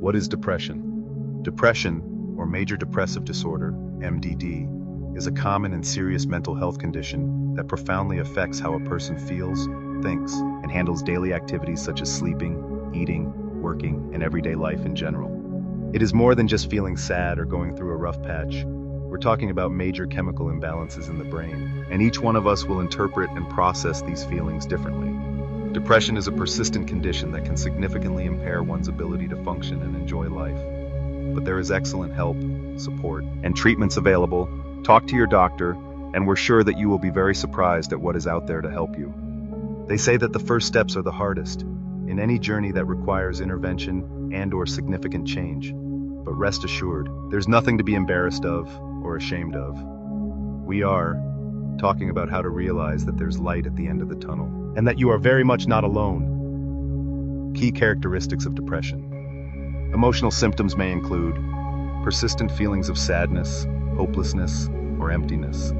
What is depression? Depression, or major depressive disorder, MDD, is a common and serious mental health condition that profoundly affects how a person feels, thinks, and handles daily activities such as sleeping, eating, working, and everyday life in general. It is more than just feeling sad or going through a rough patch. We're talking about major chemical imbalances in the brain, and each one of us will interpret and process these feelings differently. Depression is a persistent condition that can significantly impair one's ability to function and enjoy life. But there is excellent help, support, and treatments available. Talk to your doctor, and we're sure that you will be very surprised at what is out there to help you. They say that the first steps are the hardest in any journey that requires intervention and/or significant change. But rest assured, there's nothing to be embarrassed of or ashamed of. We are talking about how to realize that there's light at the end of the tunnel, and that you are very much not alone. Key characteristics of depression. Emotional symptoms may include persistent feelings of sadness, hopelessness, or emptiness,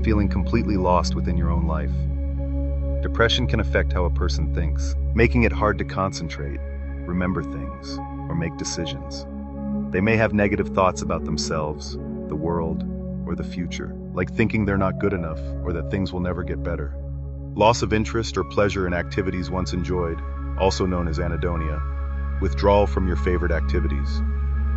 feeling completely lost within your own life. Depression can affect how a person thinks, making it hard to concentrate, remember things, or make decisions. They may have negative thoughts about themselves, the world, or the future, like thinking they're not good enough or that things will never get better. Loss of interest or pleasure in activities once enjoyed, also known as anhedonia. Withdrawal from your favorite activities.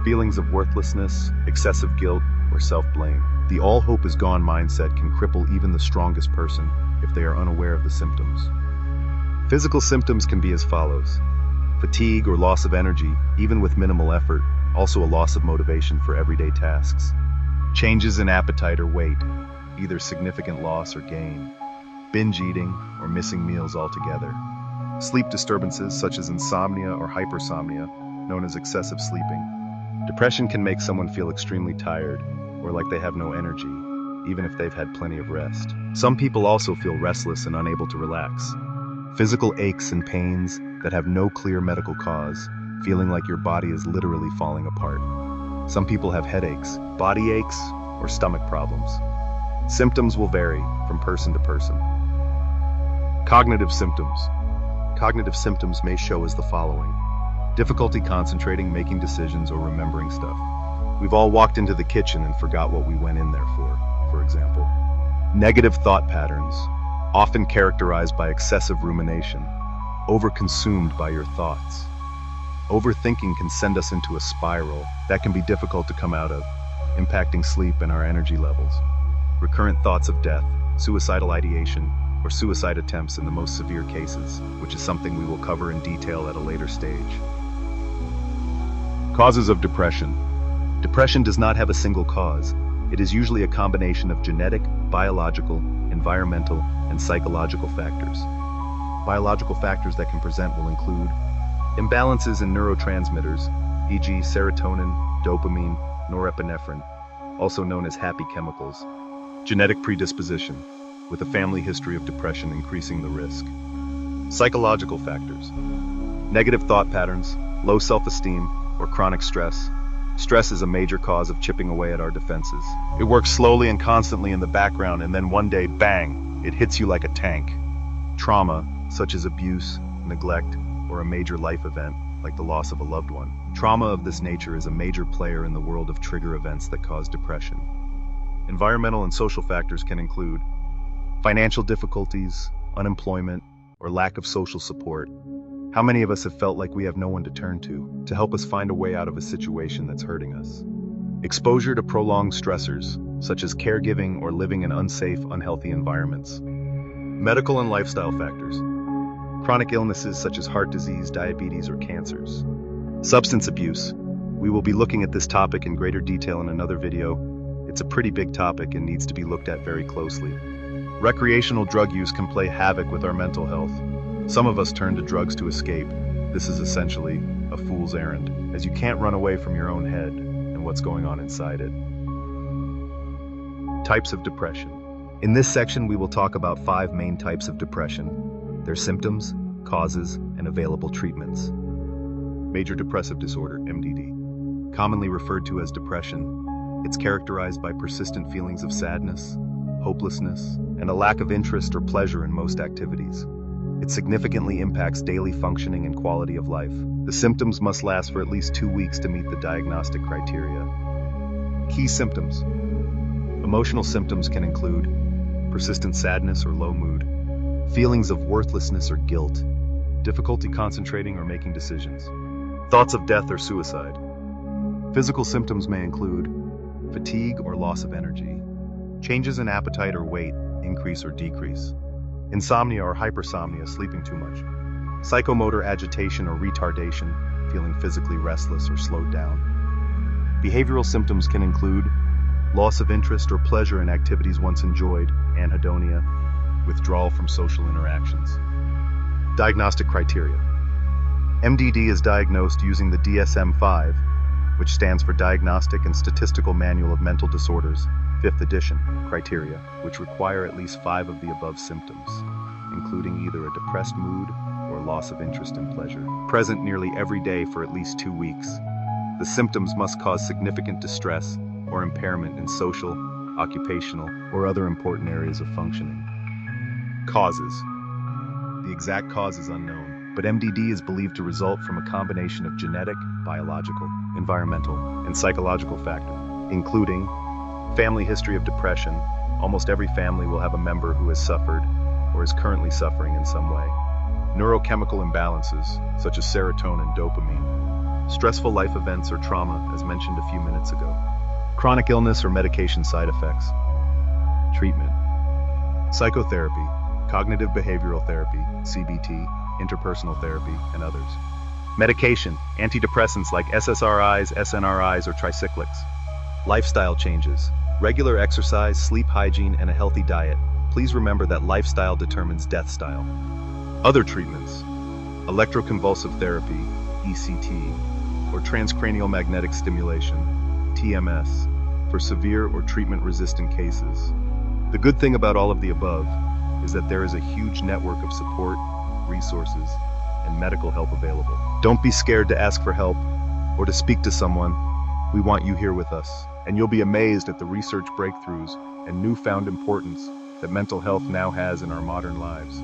Feelings of worthlessness, excessive guilt, or self-blame. The all hope is gone mindset can cripple even the strongest person if they are unaware of the symptoms. Physical symptoms can be as follows. Fatigue or loss of energy, even with minimal effort, also a loss of motivation for everyday tasks. Changes in appetite or weight, either significant loss or gain. Binge eating or missing meals altogether. Sleep disturbances such as insomnia or hypersomnia, known as excessive sleeping. Depression can make someone feel extremely tired or like they have no energy, even if they've had plenty of rest. Some people also feel restless and unable to relax. Physical aches and pains that have no clear medical cause, feeling like your body is literally falling apart. Some people have headaches, body aches, or stomach problems. Symptoms will vary from person to person. Cognitive symptoms. Cognitive symptoms may show as the following. Difficulty concentrating, making decisions, or remembering stuff. We've all walked into the kitchen and forgot what we went in there for example. Negative thought patterns, often characterized by excessive rumination, overconsumed by your thoughts. Overthinking can send us into a spiral that can be difficult to come out of, impacting sleep and our energy levels. Recurrent thoughts of death, suicidal ideation, or suicide attempts in the most severe cases, which is something we will cover in detail at a later stage. Causes of depression. Depression does not have a single cause. It is usually a combination of genetic, biological, environmental, and psychological factors. Biological factors that can present will include imbalances in neurotransmitters, e.g. serotonin, dopamine, norepinephrine, also known as happy chemicals. Genetic predisposition, with a family history of depression increasing the risk. Psychological factors. Negative thought patterns, low self-esteem, or chronic stress. Stress is a major cause of chipping away at our defenses. It works slowly and constantly in the background, and then one day, bang, it hits you like a tank. Trauma, such as abuse, neglect, or a major life event, like the loss of a loved one. Trauma of this nature is a major player in the world of trigger events that cause depression. Environmental and social factors can include financial difficulties, unemployment, or lack of social support. How many of us have felt like we have no one to turn to help us find a way out of a situation that's hurting us? Exposure to prolonged stressors, such as caregiving or living in unsafe, unhealthy environments. Medical and lifestyle factors. Chronic illnesses such as heart disease, diabetes, or cancers. Substance abuse. We will be looking at this topic in greater detail in another video. It's a pretty big topic and needs to be looked at very closely. Recreational drug use can play havoc with our mental health. Some of us turn to drugs to escape. This is essentially a fool's errand, as you can't run away from your own head and what's going on inside it. Types of depression. In this section, we will talk about 5 main types of depression, their symptoms, causes, and available treatments. Major depressive disorder, MDD. Commonly referred to as depression, it's characterized by persistent feelings of sadness, hopelessness, and a lack of interest or pleasure in most activities. It significantly impacts daily functioning and quality of life. The symptoms must last for at least 2 weeks to meet the diagnostic criteria. Key symptoms. Emotional symptoms can include persistent sadness or low mood, feelings of worthlessness or guilt, difficulty concentrating or making decisions, thoughts of death or suicide. Physical symptoms may include fatigue or loss of energy, changes in appetite or weight, increase or decrease, insomnia or hypersomnia, sleeping too much, psychomotor agitation or retardation, feeling physically restless or slowed down. Behavioral symptoms can include loss of interest or pleasure in activities once enjoyed, anhedonia, withdrawal from social interactions. Diagnostic criteria. MDD is diagnosed using the DSM-5, which stands for Diagnostic and Statistical Manual of Mental Disorders, 5th edition, criteria, which require at least 5 of the above symptoms, including either a depressed mood or loss of interest and pleasure, present nearly every day for at least 2 weeks. The symptoms must cause significant distress or impairment in social, occupational, or other important areas of functioning. Causes. The exact cause is unknown, but MDD is believed to result from a combination of genetic, biological, environmental, and psychological factors, including family history of depression. Almost every family will have a member who has suffered or is currently suffering in some way. Neurochemical imbalances, such as serotonin, dopamine. Stressful life events or trauma, as mentioned a few minutes ago. Chronic illness or medication side effects. Treatment. Psychotherapy, cognitive behavioral therapy, CBT, interpersonal therapy, and others. Medication, antidepressants like SSRIs, SNRIs, or tricyclics. Lifestyle changes, regular exercise, sleep hygiene, and a healthy diet. Please remember that lifestyle determines death style. Other treatments, electroconvulsive therapy, ECT, or transcranial magnetic stimulation, TMS, for severe or treatment-resistant cases. The good thing about all of the above is that there is a huge network of support, resources, and medical help available. Don't be scared to ask for help or to speak to someone. We want you here with us, and you'll be amazed at the research breakthroughs and newfound importance that mental health now has in our modern lives.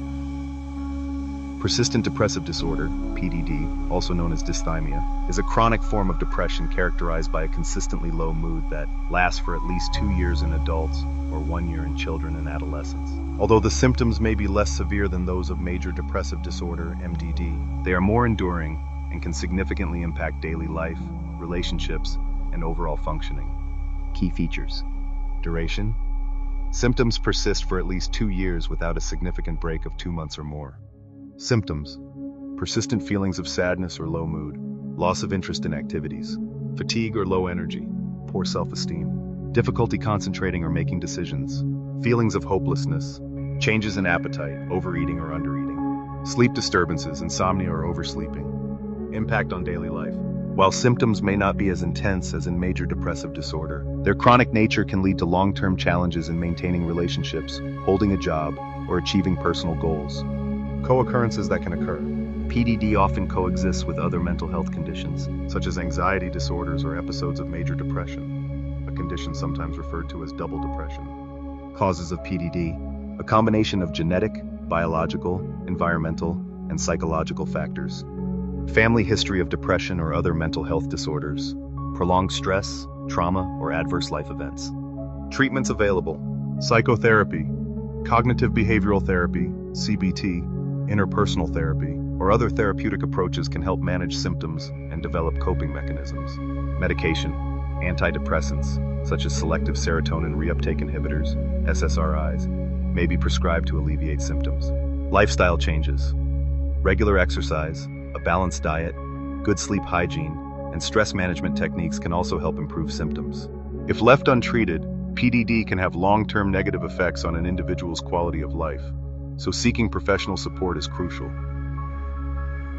Persistent depressive disorder, PDD, also known as dysthymia, is a chronic form of depression characterized by a consistently low mood that lasts for at least 2 years in adults or 1 year in children and adolescents. Although the symptoms may be less severe than those of major depressive disorder, MDD, they are more enduring and can significantly impact daily life, relationships, and overall functioning. Key features. Duration. Symptoms persist for at least 2 years without a significant break of 2 months or more. Symptoms. Persistent feelings of sadness or low mood, loss of interest in activities, fatigue or low energy, poor self-esteem, difficulty concentrating or making decisions, feelings of hopelessness, changes in appetite, overeating or undereating, sleep disturbances, insomnia or oversleeping, impact on daily life. While symptoms may not be as intense as in major depressive disorder, their chronic nature can lead to long-term challenges in maintaining relationships, holding a job, or achieving personal goals. Co-occurrences that can occur. PDD often coexists with other mental health conditions, such as anxiety disorders or episodes of major depression, a condition sometimes referred to as double depression. Causes of PDD, a combination of genetic, biological, environmental, and psychological factors. Family history of depression or other mental health disorders, prolonged stress, trauma, or adverse life events. Treatments available. Psychotherapy, cognitive behavioral therapy, CBT, interpersonal therapy, or other therapeutic approaches can help manage symptoms and develop coping mechanisms. Medication, antidepressants, such as selective serotonin reuptake inhibitors, SSRIs, may be prescribed to alleviate symptoms. Lifestyle changes. Regular exercise, a balanced diet, good sleep hygiene, and stress management techniques can also help improve symptoms. If left untreated, PDD can have long-term negative effects on an individual's quality of life, so seeking professional support is crucial.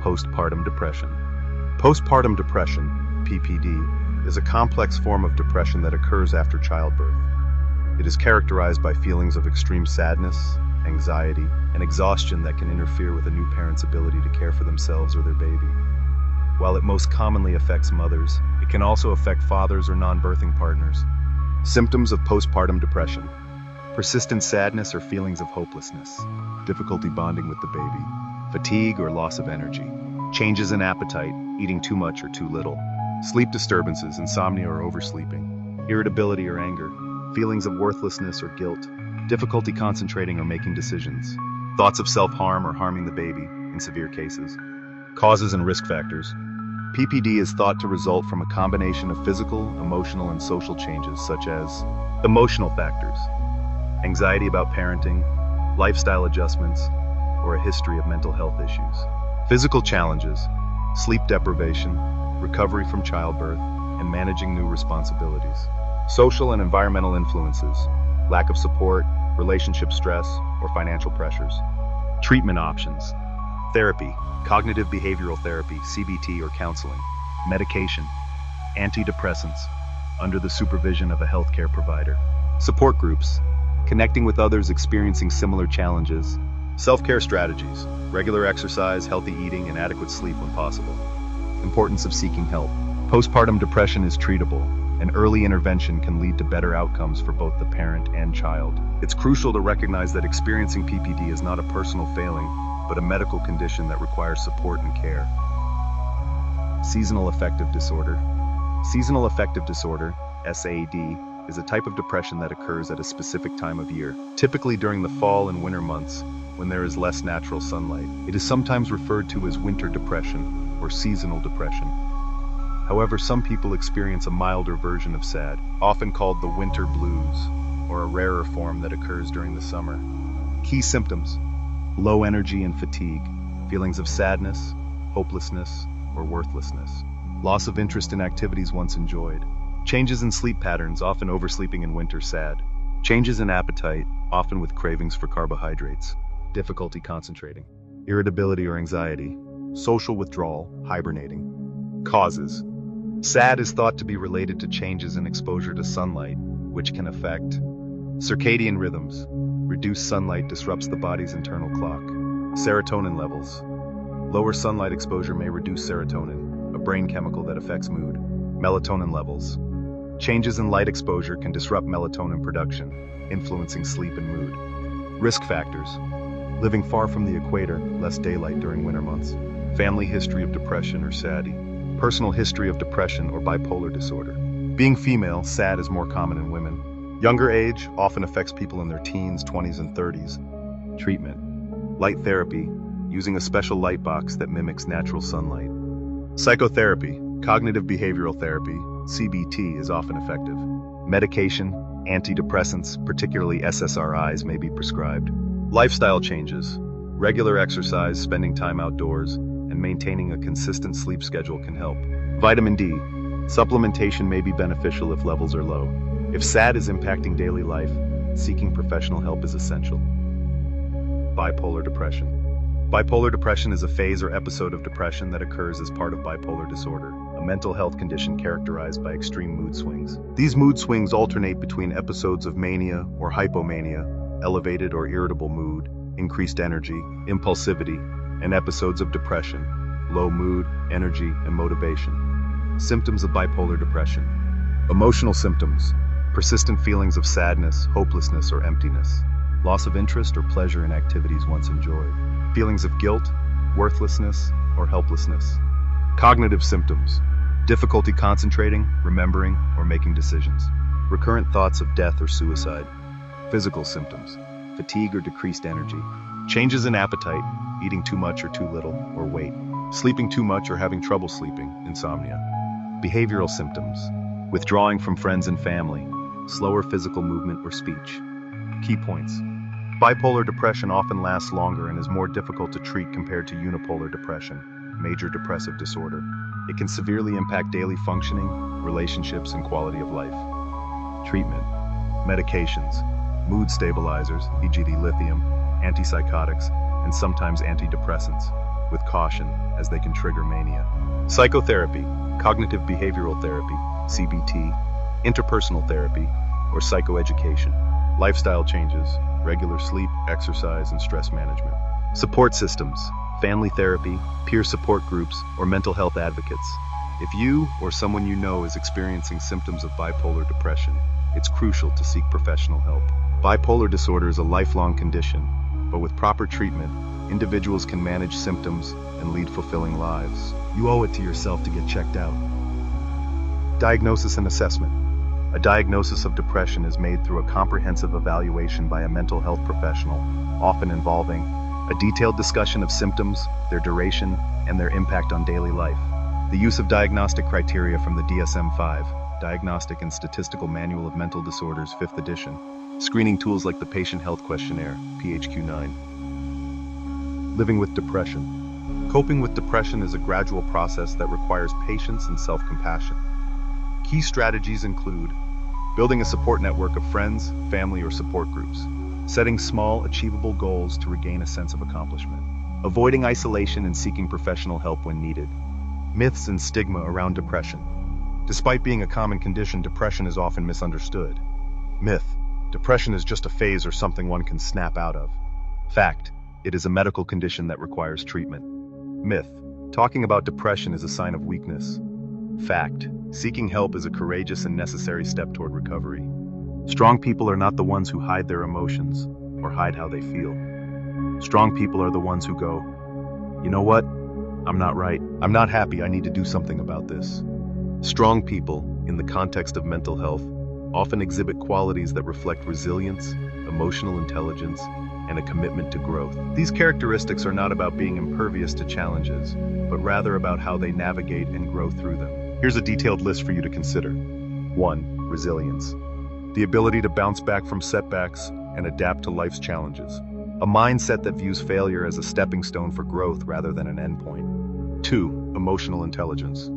Postpartum depression. Postpartum depression, PPD, is a complex form of depression that occurs after childbirth. It is characterized by feelings of extreme sadness, anxiety, and exhaustion that can interfere with a new parent's ability to care for themselves or their baby. While it most commonly affects mothers, it can also affect fathers or non-birthing partners. Symptoms of postpartum depression. Persistent sadness or feelings of hopelessness, difficulty bonding with the baby, fatigue or loss of energy, changes in appetite, eating too much or too little, sleep disturbances, insomnia or oversleeping, irritability or anger, feelings of worthlessness or guilt, difficulty concentrating or making decisions, thoughts of self-harm or harming the baby in severe cases. Causes and risk factors. PPD is thought to result from a combination of physical, emotional, and social changes such as emotional factors, anxiety about parenting, lifestyle adjustments, or a history of mental health issues. Physical challenges, sleep deprivation, recovery from childbirth, and managing new responsibilities. Social and environmental influences, lack of support, relationship stress, or financial pressures. Treatment options. Therapy, cognitive behavioral therapy, CBT, or counseling. Medication, antidepressants, under the supervision of a healthcare provider. Support groups, connecting with others experiencing similar challenges. Self-care strategies, regular exercise, healthy eating, and adequate sleep when possible. Importance of seeking help. Postpartum depression is treatable, and early intervention can lead to better outcomes for both the parent and child. It's crucial to recognize that experiencing PPD is not a personal failing, but a medical condition that requires support and care. Seasonal affective disorder. Seasonal affective disorder, SAD, is a type of depression that occurs at a specific time of year, typically during the fall and winter months, when there is less natural sunlight. It is sometimes referred to as winter depression or seasonal depression. However, some people experience a milder version of SAD, often called the winter blues, or a rarer form that occurs during the summer. Key symptoms: low energy and fatigue, feelings of sadness, hopelessness, or worthlessness, loss of interest in activities once enjoyed, changes in sleep patterns, often oversleeping in winter SAD, changes in appetite, often with cravings for carbohydrates, difficulty concentrating, irritability or anxiety, social withdrawal, hibernating. Causes. SAD is thought to be related to changes in exposure to sunlight, which can affect circadian rhythms. Reduced sunlight disrupts the body's internal clock. Serotonin levels. Lower sunlight exposure may reduce serotonin, a brain chemical that affects mood. Melatonin levels. Changes in light exposure can disrupt melatonin production, influencing sleep and mood. Risk factors. Living far from the equator, less daylight during winter months. Family history of depression or SAD. Personal history of depression or bipolar disorder. Being female, SAD is more common in women. Younger age often affects people in their teens, 20s, and 30s. Treatment. Light therapy, using a special light box that mimics natural sunlight. Psychotherapy, cognitive behavioral therapy, CBT, is often effective. Medication, antidepressants, particularly SSRIs, may be prescribed. Lifestyle changes, regular exercise, spending time outdoors, and maintaining a consistent sleep schedule can help. Vitamin D, supplementation may be beneficial if levels are low. If SAD is impacting daily life, seeking professional help is essential. Bipolar depression. Bipolar depression is a phase or episode of depression that occurs as part of bipolar disorder, a mental health condition characterized by extreme mood swings. These mood swings alternate between episodes of mania or hypomania, elevated or irritable mood, increased energy, impulsivity, and episodes of depression, low mood, energy, and motivation. Symptoms of bipolar depression. Emotional symptoms: persistent feelings of sadness, hopelessness, or emptiness, loss of interest or pleasure in activities once enjoyed, feelings of guilt, worthlessness, or helplessness. Cognitive symptoms: difficulty concentrating, remembering, or making decisions, recurrent thoughts of death or suicide. Physical symptoms: fatigue or decreased energy, changes in appetite, eating too much or too little, or weight, sleeping too much or having trouble sleeping, insomnia. Behavioral symptoms: withdrawing from friends and family, slower physical movement or speech. Key points: bipolar depression often lasts longer and is more difficult to treat compared to unipolar depression, major depressive disorder. It can severely impact daily functioning, relationships, and quality of life. Treatment. Medications: mood stabilizers, e.g. lithium, antipsychotics, and sometimes antidepressants, with caution as they can trigger mania. Psychotherapy, cognitive behavioral therapy, CBT, interpersonal therapy, or psychoeducation. Lifestyle changes, regular sleep, exercise, and stress management. Support systems, family therapy, peer support groups, or mental health advocates. If you or someone you know is experiencing symptoms of bipolar depression, it's crucial to seek professional help. Bipolar disorder is a lifelong condition, but with proper treatment, individuals can manage symptoms and lead fulfilling lives. You owe it to yourself to get checked out. Diagnosis and assessment. A diagnosis of depression is made through a comprehensive evaluation by a mental health professional, often involving a detailed discussion of symptoms, their duration, and their impact on daily life. The use of diagnostic criteria from the DSM-5, Diagnostic and Statistical Manual of Mental Disorders, 5th edition. Screening tools like the Patient Health Questionnaire, PHQ-9. Living with depression. Coping with depression is a gradual process that requires patience and self-compassion. Key strategies include building a support network of friends, family, or support groups, setting small, achievable goals to regain a sense of accomplishment, avoiding isolation and seeking professional help when needed. Myths and stigma around depression. Despite being a common condition, depression is often misunderstood. Myth: depression is just a phase or something one can snap out of. Fact: it is a medical condition that requires treatment. Myth: talking about depression is a sign of weakness. Fact: seeking help is a courageous and necessary step toward recovery. Strong people are not the ones who hide their emotions or hide how they feel. Strong people are the ones who go, "You know what? I'm not right. I'm not happy. I need to do something about this." Strong people, in the context of mental health, often exhibit qualities that reflect resilience, emotional intelligence, and a commitment to growth. These characteristics are not about being impervious to challenges, but rather about how they navigate and grow through them. Here's a detailed list for you to consider. 1. Resilience. The ability to bounce back from setbacks and adapt to life's challenges. A mindset that views failure as a stepping stone for growth rather than an endpoint. 2. Emotional intelligence.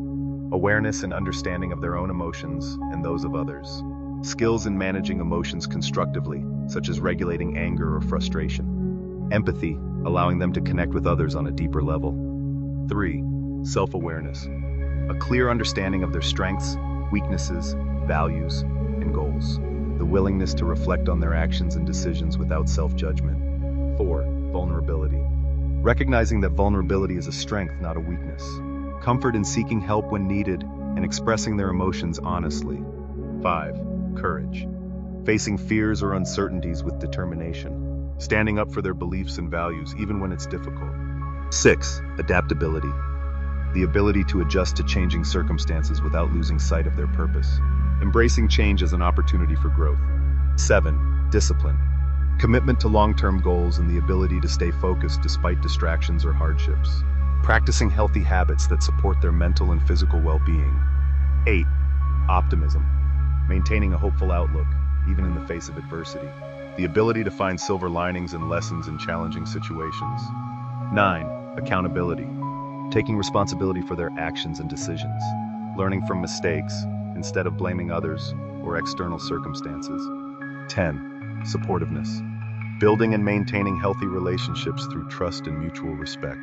Awareness and understanding of their own emotions and those of others. Skills in managing emotions constructively, such as regulating anger or frustration. Empathy, allowing them to connect with others on a deeper level. 3. Self-awareness. A clear understanding of their strengths, weaknesses, values, and goals. The willingness to reflect on their actions and decisions without self-judgment. 4. Vulnerability. Recognizing that vulnerability is a strength, not a weakness. Comfort in seeking help when needed and expressing their emotions honestly. 5. Courage. Facing fears or uncertainties with determination. Standing up for their beliefs and values even when it's difficult. 6. Adaptability. The ability to adjust to changing circumstances without losing sight of their purpose. Embracing change as an opportunity for growth. 7. Discipline. Commitment to long-term goals and the ability to stay focused despite distractions or hardships. Practicing healthy habits that support their mental and physical well-being. 8. Optimism. Maintaining a hopeful outlook, even in the face of adversity. The ability to find silver linings and lessons in challenging situations. 9. Accountability. Taking responsibility for their actions and decisions. Learning from mistakes, instead of blaming others or external circumstances. 10. Supportiveness. Building and maintaining healthy relationships through trust and mutual respect.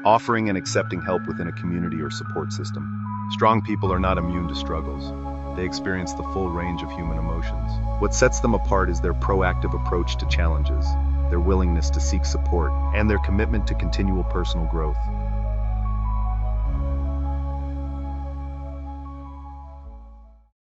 Offering and accepting help within a community or support system. Strong people are not immune to struggles. They experience the full range of human emotions. What sets them apart is their proactive approach to challenges, their willingness to seek support, and their commitment to continual personal growth.